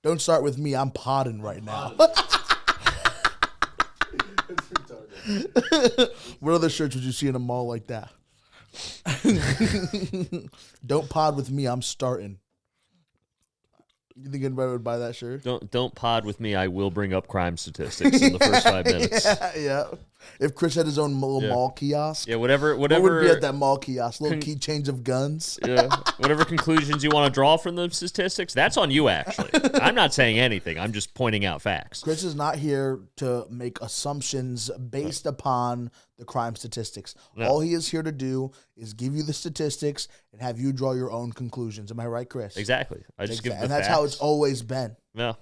Don't start with me. I'm podding right now. What other shirts would you see in a mall like that? Don't pod with me. I'm starting. You think anybody would buy that shirt? Don't pod with me. I will bring up crime statistics in the first 5 minutes. Yeah. If Chris had his own little mall kiosk. Yeah, whatever. What would be at that mall kiosk? Little keychains of guns. Yeah. Whatever conclusions you want to draw from the statistics, that's on you, actually. I'm not saying anything. I'm just pointing out facts. Chris is not here to make assumptions based upon the crime statistics. No. All he is here to do is give you the statistics and have you draw your own conclusions. Am I right, Chris? Exactly. I just give the facts. And that's how it's always been. Yeah.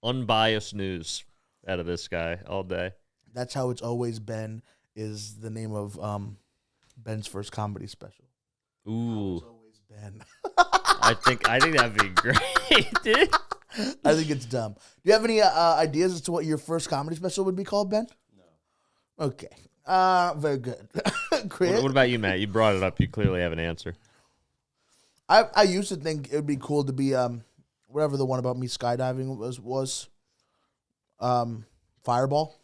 Unbiased news out of this guy all day. That's how it's always been is the name of Ben's first comedy special. Ooh. It's always been. I think that'd be great, dude. I think it's dumb. Do you have any ideas as to what your first comedy special would be called, Ben? No. Okay. Very good. Chris? What about you, Matt? You brought it up. You clearly have an answer. I used to think it would be cool to be whatever the one about me skydiving was. Fireball.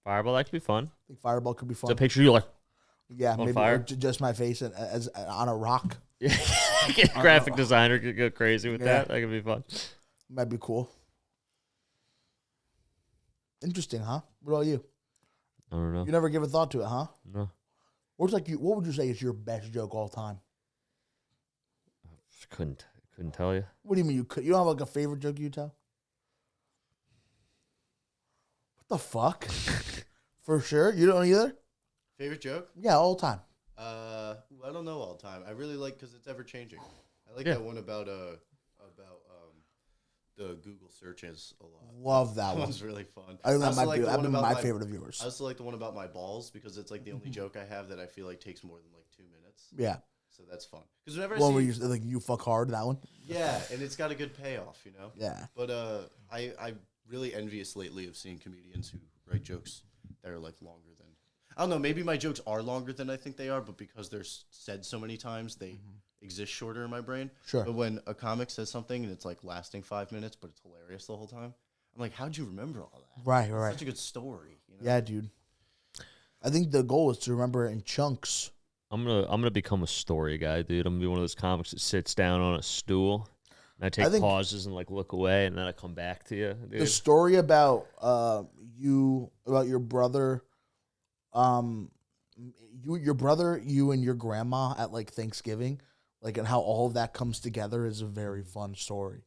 Fireball, that could be fun. I think Fireball could be fun. So picture you like, yeah, maybe fire? Just my face as on a rock. Yeah, graphic designer could go crazy with that. That could be fun. Might be cool. Interesting, huh? What about you? I don't know. You never give a thought to it, huh? No. What would you say is your best joke all time? Couldn't tell you. What do you mean you could? You don't have like a favorite joke you tell? What the fuck? For sure, you don't either. Favorite joke? Yeah, all time. I don't know all time. I really like because it's ever changing. I like that one about the Google searches a lot. Love that one. That one's really fun. I think that might be my favorite of yours. I also like the one about my balls because it's like the only joke I have that I feel like takes more than like 2 minutes. Yeah. So that's fun. Because whenever where you like you fuck hard, that one. Yeah, and it's got a good payoff, you know. Yeah. But I really envious lately of seeing comedians who write jokes that are like longer than. I don't know. Maybe my jokes are longer than I think they are, but because they're said so many times, they exist shorter in my brain. Sure. But when a comic says something and it's like lasting 5 minutes, but it's hilarious the whole time, I'm like, how'd you remember all that? Right. It's such a good story. You know? Yeah, dude. I think the goal is to remember it in chunks. I'm gonna become a story guy, dude. I'm gonna be one of those comics that sits down on a stool and I take pauses and like look away and then I come back to you. Dude. The story about your brother, you and your grandma at like Thanksgiving, like and how all of that comes together is a very fun story.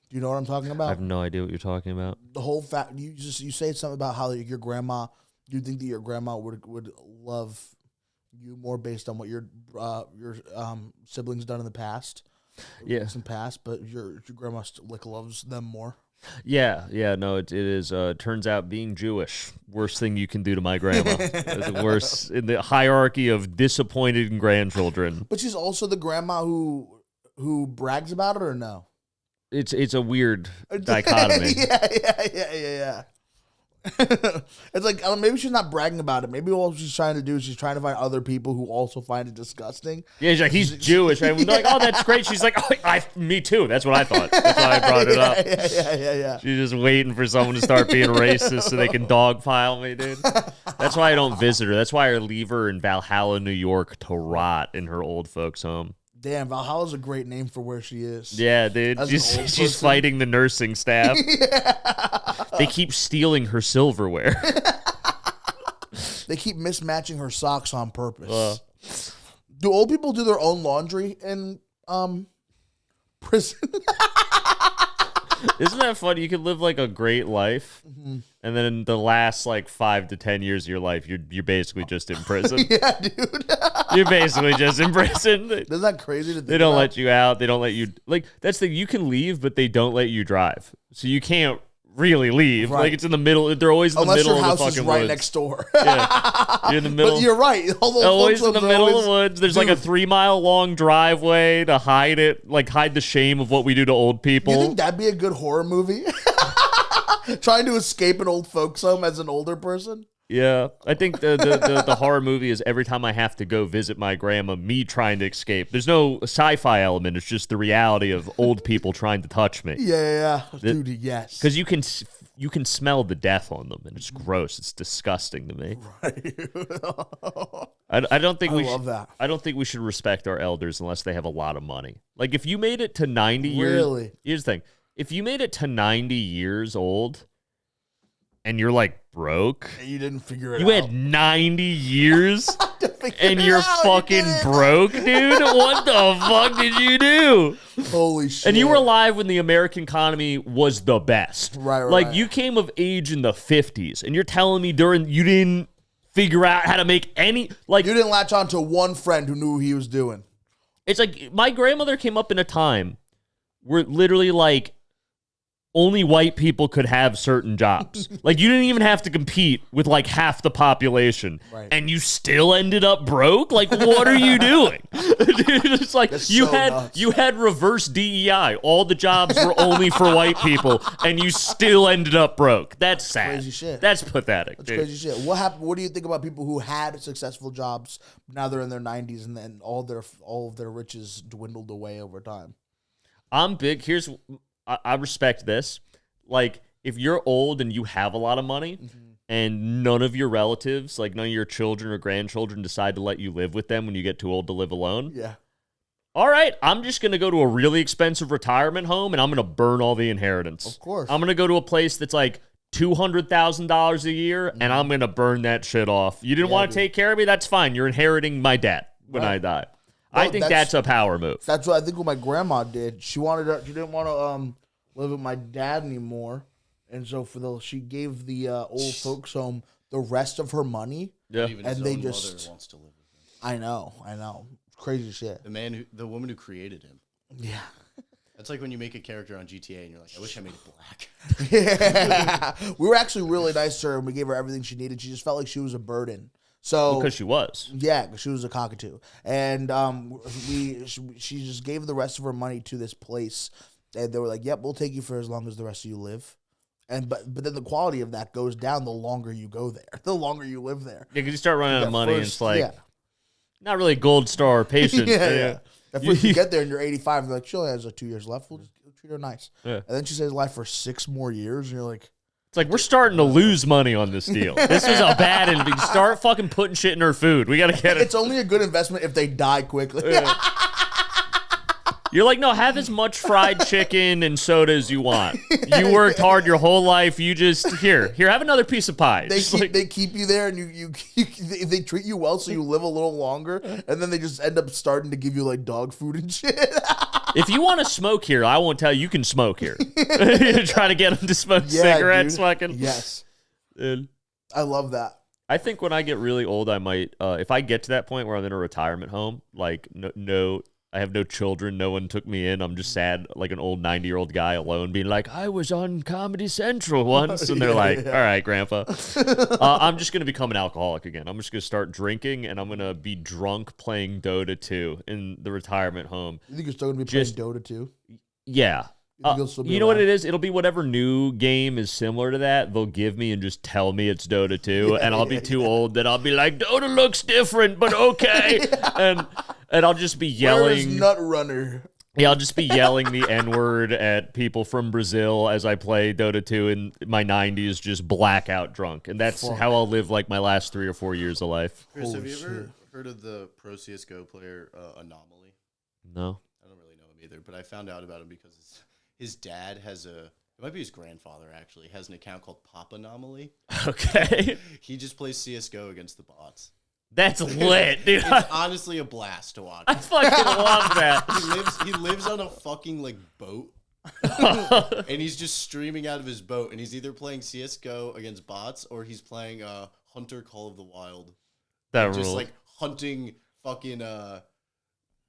Do you know what I'm talking about? I have no idea what you're talking about. The whole fact you say something about how your grandma. You think that your grandma would love you more based on what your siblings done in the past, but your grandma loves them more. Yeah, no, it is. Turns out being Jewish, worst thing you can do to my grandma. The worst in the hierarchy of disappointed grandchildren. But she's also the grandma who brags about it, or no? It's a weird dichotomy. Yeah. It's like maybe she's not bragging about it. Maybe all she's trying to do is she's trying to find other people who also find it disgusting. Yeah, she's like, he's Jewish. I'm like, oh, that's great. She's like, oh, me too. That's what I thought. That's why I brought it up. Yeah. She's just waiting for someone to start being racist so they can dogpile me, dude. That's why I don't visit her. That's why I leave her in Valhalla, New York to rot in her old folks' home. Damn, Valhalla's a great name for where she is. Yeah, dude. She's fighting the nursing staff. They keep stealing her silverware. They keep mismatching her socks on purpose. Do old people do their own laundry in prison? Isn't that funny? You could live like a great life, and then in the last like 5 to 10 years of your life, you're basically just in prison. Yeah, dude. You're basically just in prison. Isn't that crazy to think They don't let you out. They don't let you that's the you can leave, but they don't let you drive, so you can't really leave. Right. Like it's in the middle. They're always in the middle of the fucking woods. Unless your house is right next door. Yeah. You're in the middle. But you're right. Always in the middle of the woods. There's like a 3-mile long driveway to hide it, like hide the shame of what we do to old people. You think that'd be a good horror movie? Trying to escape an old folks home as an older person? Yeah, I think the horror movie is every time I have to go visit my grandma, me trying to escape. There's no sci-fi element. It's just the reality of old people trying to touch me. Yeah. Dude, yes. Because you can smell the death on them, and it's gross. It's disgusting to me. Right. I don't think we love that. I don't think we should respect our elders unless they have a lot of money. Like if you made it to 90 years. Really? Here's the thing: if you made it to 90 years old, and you're like broke, And you didn't figure it you out. had 90 years. Figure And it you're out. fucking You did it. broke, dude? What the fuck did you do? Holy shit. And you were alive when the American economy was the best. Right. Like, you came of age in the 50s, and you're telling me you didn't figure out how to make any, like, You didn't latch on to one friend who knew what he was doing. it's like my grandmother came up in a time where literally, like, only white people could have certain jobs. Like, you didn't even have to compete with, like, half the population. Right. And you still ended up broke? Like, what are you doing? Dude, it's like That's you so had nuts. you had reverse DEI. All the jobs were only for white people, and you still ended up broke. That's sad. crazy shit. That's pathetic, That's dude. crazy shit. What happened? What do you think about people who had successful jobs, now they're in their 90s, and then all of their riches dwindled away over time? I'm big. I respect this. Like, if you're old and you have a lot of money and none of your relatives, like none of your children or grandchildren decide to let you live with them when you get too old to live alone, Yeah. all right, I'm just going to go to a really expensive retirement home and I'm going to burn all the inheritance. Of course. I'm going to go to a place that's like $200,000 a year and I'm going to burn that shit off. You didn't want to take care of me? That's fine. You're inheriting my debt when I die. I think that's a power move. That's what I think what my grandma did. She didn't want to live with my dad anymore, and so she gave the old folks home the rest of her money. Yeah. Even And his they own just- mother wants to live with him. I know, crazy shit. The woman who created him. Yeah. That's like when you make a character on GTA and you're like, I wish I made it black. Yeah. We were actually really nice to her, and we gave her everything she needed. She just felt like she was a burden. So Because she was. yeah, 'cause she was a cockatoo, and she just gave the rest of her money to this place, and they were like, "Yep, we'll take you for as long as the rest of you live." And but then the quality of that goes down the longer you go there, the longer you live there. Yeah, because you start running out of money and it's like, yeah, not really gold star patient. yeah. At first you get there and you're 85, they're like, she only has like 2 years left. We'll just treat her nice. Yeah. And then she stays alive for 6 more years, and you're like, It's like, we're starting to lose money on this deal. This is a bad investment. Start fucking putting shit in her food. We got to get it. it's only a good investment if they die quickly. You're like, no, have as much fried chicken and soda as you want. You worked hard your whole life. You just, here, have another pice of pie. They Just keep, like- they keep you there, and they treat you well, so you live a little longer, and then they just end up starting to give you like dog food and shit. if you want to smoke here, I won't tell you. You can smoke here. Try to get them to smoke cigarettes, dude. fucking. Yes, Dude. I love that. I think when I get really old, I might, if I get to that point where I'm in a retirement home, like no, I have no children, no one took me in. I'm just sad, like an old 90-year-old guy alone, being like, I was on Comedy Central once, and they're like, all right, Grandpa. I'm just gonna become an alcoholic again. I'm just gonna start drinking, and I'm gonna be drunk playing Dota 2 in the retirement home. You think you're still gonna be Just- playing Dota too? Yeah. You think you'll still be You know what around? it is? It'll be whatever new game is similar to that. They'll give me and just tell me it's Dota 2, and I'll be too old that I'll be like, Dota looks different, but okay. and I'll just be Where is yelling. Nut Runner? Yeah, I'll just be yelling the N-word at people from Brazil as I play Dota 2 in my 90s, just blackout drunk. And that's how I'll live like my last 3 or 4 years of life. Chris, Holy have you ever shit. heard of the pro CSGO player Anomaly? No. I don't really know him either, but I found out about him because his dad has it might be his grandfather actually, has an account called Pop Anomaly. Okay. He just plays CSGO against the bots. That's lit, dude. It's honestly a blast to watch. I fucking love that. He lives on a fucking like boat. And he's just streaming out of his boat, and he's either playing CSGO against bots or he's playing Hunter Call of the Wild. That Just rule. like hunting fucking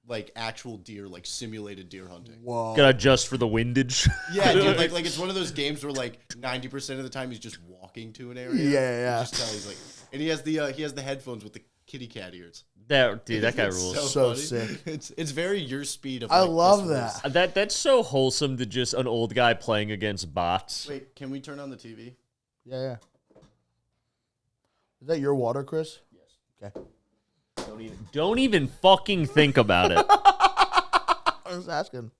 like actual deer, like simulated deer hunting. Whoa. Gotta adjust for the windage. Yeah, dude, like it's one of those games where like 90% of the time he's just walking to an area. Yeah. Just tell he's like, and he has the headphones with the kitty cat ears. That guy It's rules. So funny. sick. It's very your speed of. I like, love this that. race. That's so wholesome to just an old guy playing against bots. Wait, can we turn on the TV? Yeah. Is that your water, Chris? Yes. Okay. Don't even fucking think about it. I was asking.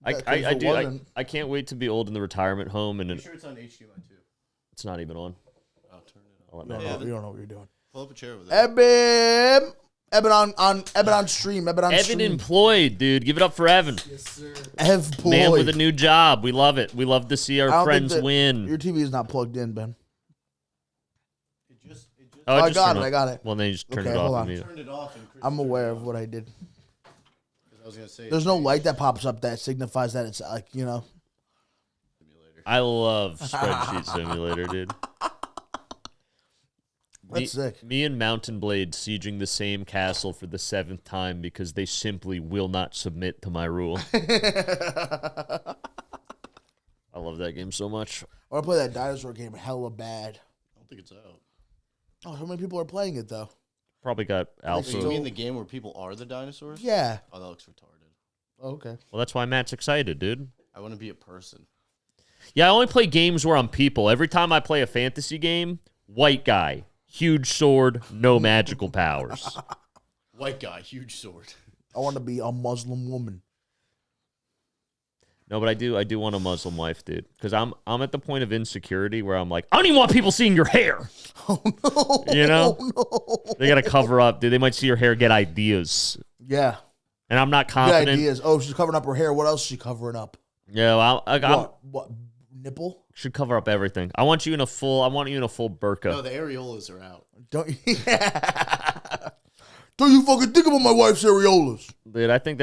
I can't wait to be old in the retirement home. And I'm sure it's on HDMI too. It's not even on. I'll turn it on. You don't know what you're doing. Pull up a chair over there. Evan on stream. Evan employed, dude. Give it up for Evan. Yes, sir. Man with a new job. We love it. We love to see our friends win. Your TV is not plugged in, Ben. I got it. Well, then you just turn it hold off. on. Turned it off. And I'm aware of what I did. I was gonna say There's no light that pops up that signifies that it's like, you know. simulator. I love Spreadsheet Simulator, dude. That's sick. Me and Mountain Blade sieging the same castle for the 7th time because they simply will not submit to my rule. I love that game so much. I want to play that dinosaur game hella bad. I don't think it's out. Oh, how many people are playing it, though? Probably got alpha. You mean the game where people are the dinosaurs? Yeah. Oh, that looks retarded. Oh, okay. Well, that's why Matt's excited, dude. I want to be a person. Yeah, I only play games where I'm people. Every time I play a fantasy game, white guy, huge sword, no magical powers. White guy, huge sword. I want to be a Muslim woman. No, but I do want a Muslim wife, dude. Because I'm at the point of insecurity where I'm like, I don't even want people seeing your hair. Oh, no. You know? Oh, no. They got to cover up, dude. They might see your hair, get ideas. Yeah. And I'm not Good confident. ideas. Oh, she's covering up her hair. What else is she covering up? Yeah, well, What? Nipple? should cover up everything. I want you in a full burqa. No, the areolas are out. Don't you fucking think about my wife's areolas. Dude, I think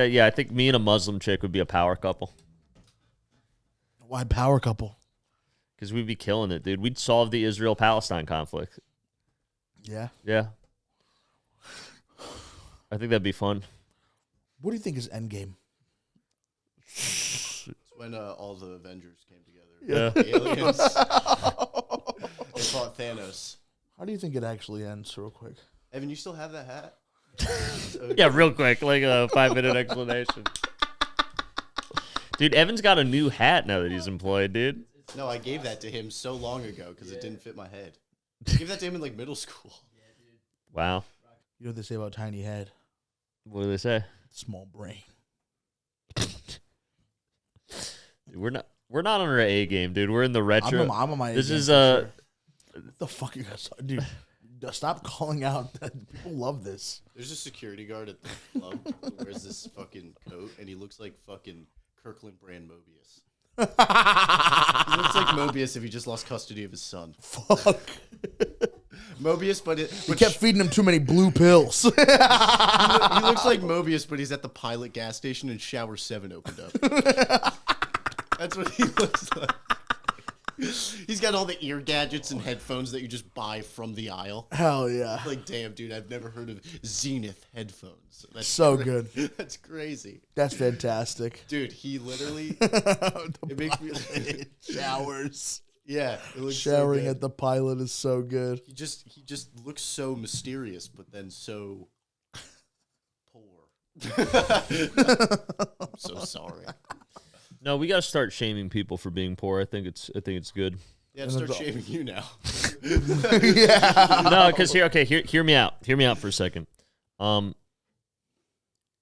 me and a Muslim chick would be a power couple. Why power couple? Because we'd be killing it, dude. We'd solve the Israel-Palestine conflict. Yeah. Yeah. I think that'd be fun. What do you think is Endgame? It's when all the Avengers came together. Yeah. The aliens. They fought Thanos. How do you think it actually ends, real quick? Evan, you still have that hat? Yeah, real quick, like a 5-minute explanation. Dude, Evan's got a new hat now that he's employed, dude. No, I gave that to him so long ago because it didn't fit my head. I gave that to him in like middle school. Wow. You know what they say about tiny head? What do they say? Small brain. Dude, we're not on our A game, dude. We're in the retro. I'm on my This A is game for sure. What the fuck you guys, dude? Stop calling out. People love this. There's a security guard at the club who wears this fucking coat, and he looks like fucking Kirkland brand Mobius. He looks like Mobius if he just lost custody of his son. Fuck. Mobius, but We kept feeding him too many blue pills. he looks like Mobius, but he's at the Pilot gas station and Shower 7 opened up. That's what he looks like. He's got all the ear gadgets and headphones that you just buy from the aisle. Hell yeah. Like, damn, dude, I've never heard of Zenith headphones. That's So good. That's crazy. That's fantastic. Dude, he literally, it makes me, Showers. yeah, it looks Showering so good. at the Pilot is so good. He just looks so mysterious, but then so poor. I'm so sorry. No, we got to start shaming people for being poor. I think it's good. Yeah, start shaming you now. Yeah. No, because hear me out. Hear me out for a second.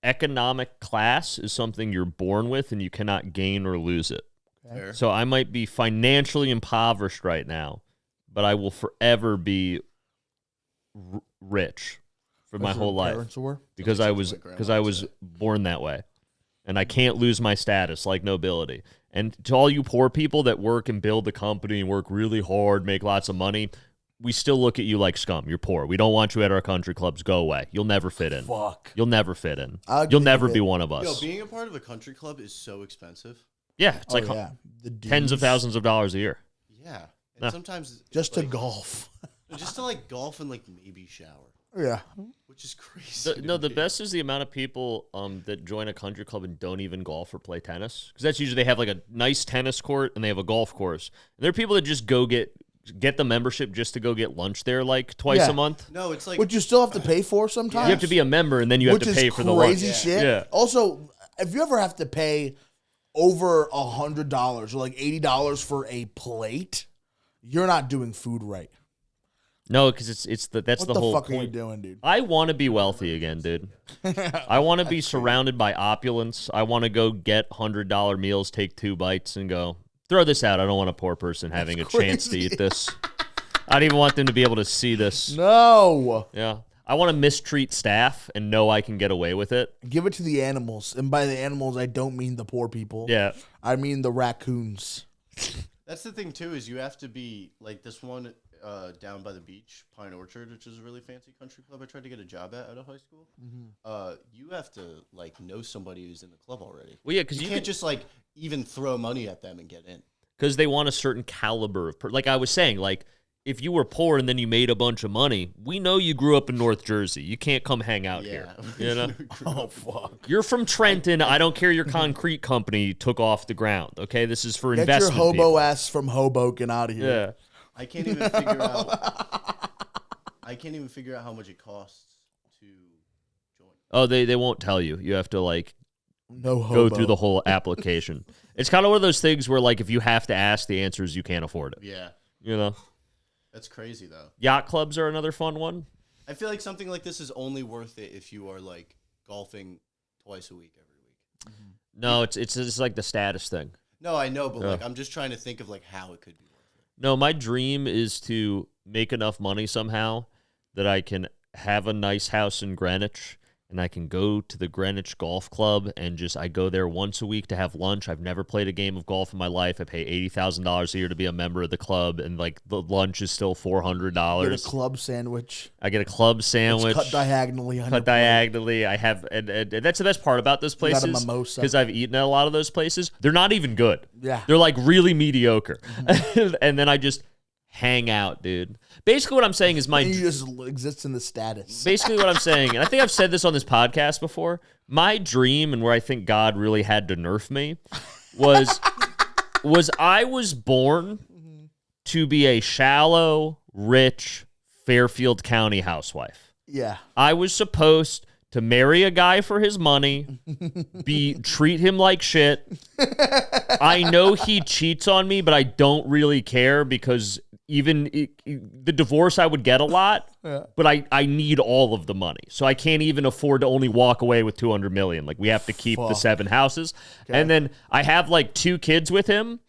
Economic class is something you're born with, and you cannot gain or lose it. Fair. So I might be financially impoverished right now, but I will forever be rich for my whole life Parents were? because I was born that way, and I can't lose my status like nobility. And to all you poor people that work and build the company and work really hard, make lots of money, we still look at you like scum. You're poor. We don't want you at our country clubs. Go away. You'll never fit in. Fuck. You'll never fit in. I'll You'll give never it- be one of Yo, us. being a part of a country club is so expensive. Yeah, it's like The tens of dues. thousands of dollars a year. Yeah. And No. sometimes it's Just to like, golf. just to like golf and like maybe shower, Yeah. which is crazy. The best is the amount of people that join a country club and don't even golf or play tennis. Because that's usually they have like a nice tennis court and they have a golf course. And there are people that just go get the membership just to go get lunch there like twice Yeah. a month. No, it's like Which you still have to pay for sometimes. You have to be a member and then you have Which to is pay for the lunch. crazy shit. Yeah. Also, if you ever have to pay over $100 or like $80 for a plate, you're not doing food right. No, because that's What the the whole fuck are you point. doing, dude? I want to be wealthy again, dude. I want to be surrounded by opulence. I want to go get $100 meals, take 2 bites, and go, throw this out. I don't want a poor person having a chance to eat this. I don't even want them to be able to see this. No. Yeah. I want to mistreat staff and know I can get away with it. Give it to the animals. And by the animals, I don't mean the poor people. Yeah. I mean the raccoons. That's the thing, too, is you have to be, like, this one down by the beach, Pine Orchard, which is a really fancy country club I tried to get a job at out of high school. You have to, like, know somebody who's in the club already. Well, yeah, because you can't just, like, even throw money at them and get in. Because they want a certain caliber of like I was saying, like, if you were poor and then you made a bunch of money, we know you grew up in North Jersey. You can't come hang out here. You know? Oh, fuck. You're from Trenton. I don't care your concrete company took off the ground. Okay? This is for Get investment. your hobo people. ass from Hoboken out of here. Yeah. I can't even figure out. I can't even figure out how much it costs to join. Oh, they won't tell you. You have to, like, No hobo. go through the whole application. It's kind of one of those things where, like, if you have to ask, the answer is you can't afford it. Yeah. You know? That's crazy, though. Yacht clubs are another fun one. I feel like something like this is only worth it if you are, like, golfing twice a week, every week. No, it's just like the status thing. No, I know, but, like, I'm just trying to think of, like, how it could be worth it. No, my dream is to make enough money somehow that I can have a nice house in Greenwich and I can go to the Greenwich Golf Club and I go there once a week to have lunch. I've never played a game of golf in my life. I pay $80,000 a year to be a member of the club, and, like, the lunch is still $400. Get a club sandwich. I get a club sandwich. It's cut diagonally. On Cut diagonally. I have, and that's the best part about those places. got a mimosa. Because I've eaten at a lot of those places. They're not even good. Yeah. They're, like, really mediocre. And then I just hang out, dude. Basically what I'm saying is You just exist in the status. basically what I'm saying, and I think I've said this on this podcast before, my dream and where I think God really had to nerf me was I was born to be a shallow, rich Fairfield County housewife. Yeah. I was supposed to marry a guy for his money, treat him like shit. I know he cheats on me, but I don't really care because even the divorce I would get a lot, but I need all of the money. So I can't even afford to only walk away with $200 million. Like, we have to keep the 7 houses. Okay. And then I have, like, 2 kids with him.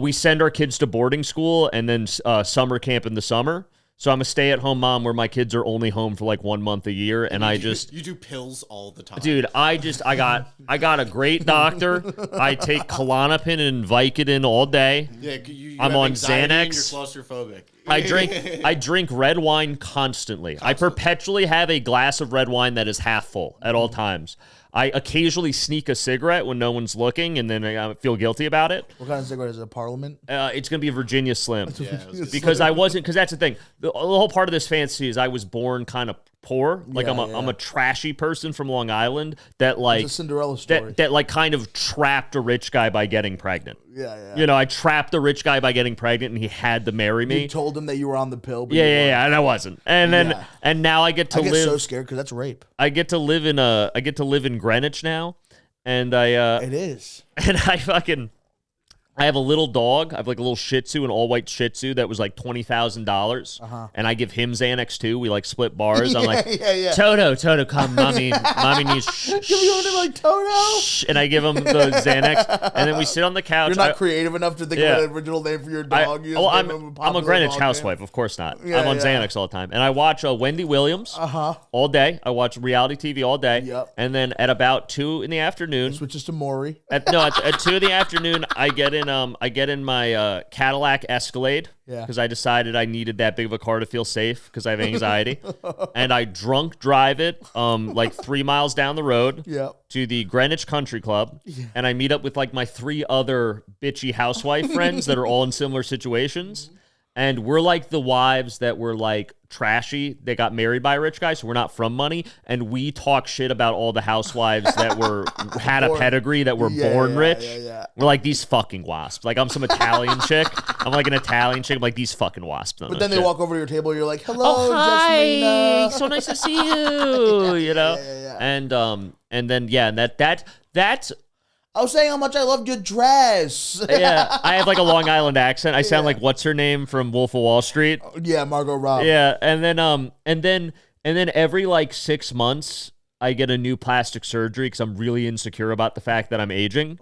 We send our kids to boarding school and then summer camp in the summer. So I'm a stay-at-home mom where my kids are only home for, like, 1 month a year, and you do pills all the time, dude. I got a great doctor. I take Klonopin and Vicodin all day. Yeah, I'm on Xanax. Xanax. You're claustrophobic. I drink red wine constantly. I perpetually have a glass of red wine that is half full at all times. I occasionally sneak a cigarette when no one's looking, and then I feel guilty about it. What kind of cigarette is it? A Parliament? It's going to be a Virginia Slim. Yeah, because that's the thing. The whole part of this fantasy is I was born kind of poor. Like, I'm a trashy person from Long Island that, like, it's a Cinderella story. That like kind of trapped a rich guy by getting pregnant. Yeah. You know, I trapped a rich guy by getting pregnant, and he had to marry me. You told him that you were on the pill. But Yeah, and I wasn't. And then and now I get to live. So scared because that's rape. I get to live in Greenwich now, and it is. And I have a little dog. I have, like, a little Shih Tzu, an all-white Shih Tzu that was like $20,000. And I give him Xanax too. We, like, split bars. I'm like, Toto, come, mommy needs. Give me one like Toto. And I give him the Xanax, and then we sit on the couch. You're not creative enough to think of an original name for your dog. I'm a Greenwich housewife, of course not. I'm on Xanax all the time, and I watch Wendy Williams all day. I watch reality TV all day. Yep. And then at about 2 in the afternoon, switches to Maury. At 2 in the afternoon, I get in my Cadillac Escalade because I decided I needed that big of a car to feel safe because I have anxiety, and I drunk drive it like 3 miles down the road to the Greenwich Country Club, and I meet up with, like, my 3 other bitchy housewife friends that are all in similar situations. And we're like the wives that were, like, trashy. They got married by a rich guy, so we're not from money. And we talk shit about all the housewives that had a pedigree that were born rich. We're like, these fucking wasps. Like, I'm some Italian chick. I'm like an Italian chick. I'm like, these fucking wasps. But then they walk over to your table. You're like, hello, hi. Jasmina. So nice to see you. You know? And then, that's I was saying how much I loved your dress. Yeah, I have like a Long Island accent. I sound like what's her name from Wolf of Wall Street. Yeah, Margot Robbie. Yeah, and then every like 6 months I get a new plastic surgery because I'm really insecure about the fact that I'm aging.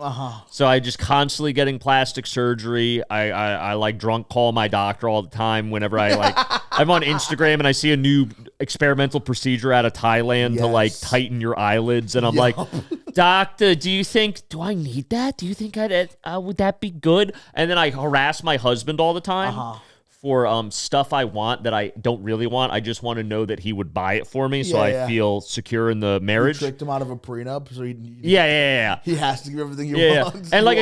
So I just constantly getting plastic surgery. I like drunk call my doctor all the time whenever I like I'm on Instagram and I see a new experimental procedure out of Thailand to like tighten your eyelids, and I'm like, doctor, do I need that? Do you think would that be good? And then I harass my husband all the time. For stuff I want that I don't really want. I just want to know that he would buy it for me, so I feel secure in the marriage. You tricked him out of a prenup, so yeah. He has to give everything you want. And like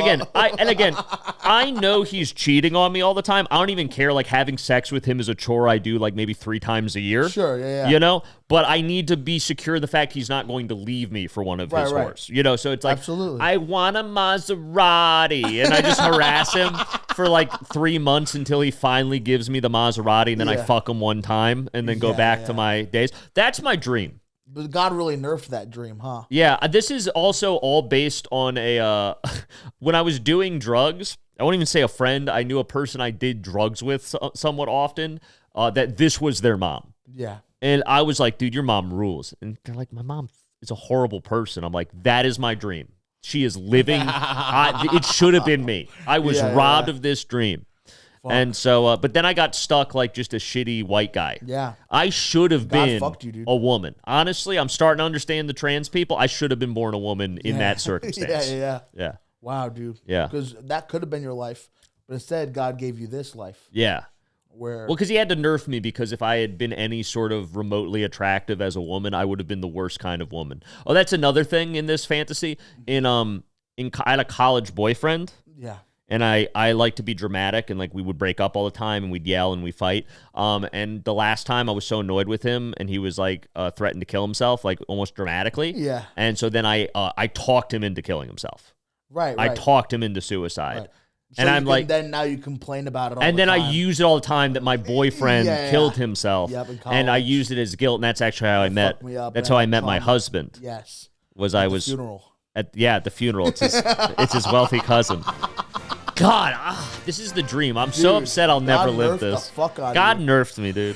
I know he's cheating on me all the time. I don't even care. Like having sex with him is a chore I do like maybe 3 times a year. Sure, yeah. You know, but I need to be secure in the fact he's not going to leave me for one of his horse. You know, so it's like, absolutely. I want a Maserati, and I just harass him for like 3 months until he finally gives me the Maserati, and then I fuck him one time and then go back to my days. That's my dream. But God really nerfed that dream, huh? Yeah, this is also all based on a when I was doing drugs, I won't even say a friend, I knew a person I did drugs with somewhat often, that this was their mom. Yeah. And I was like, dude, your mom rules. And they're like, my mom is a horrible person. I'm like, that is my dream. She is living. It should have been me. I was robbed of this dream. Fuck. And so, but then I got stuck like just a shitty white guy. Yeah. I should have been fucked you, dude. a woman. Honestly, I'm starting to understand the trans people. I should have been born a woman in that circumstance. Yeah. Wow, dude. Yeah. Because that could have been your life. But instead, God gave you this life. Yeah. Well, because he had to nerf me, because if I had been any sort of remotely attractive as a woman, I would have been the worst kind of woman. Oh, that's another thing in this fantasy. I had a college boyfriend. Yeah. And I like to be dramatic, and like we would break up all the time, and we'd yell and we fight. And the last time I was so annoyed with him, and he was like threatened to kill himself, like almost dramatically. Yeah. And so then I talked him into killing himself. Right. I talked him into suicide. Right. So and I'm like, then now you complain about it all and the then time. I use it all the time that my boyfriend killed himself. Yep, in and I college. used it as guilt, and that's actually how I met. That's how I met my husband. Yes. I was funeral. At the funeral. It's his wealthy cousin. God, this is the dream. I'm so upset I'll never live this. The fuck out God of you. nerfed me, dude.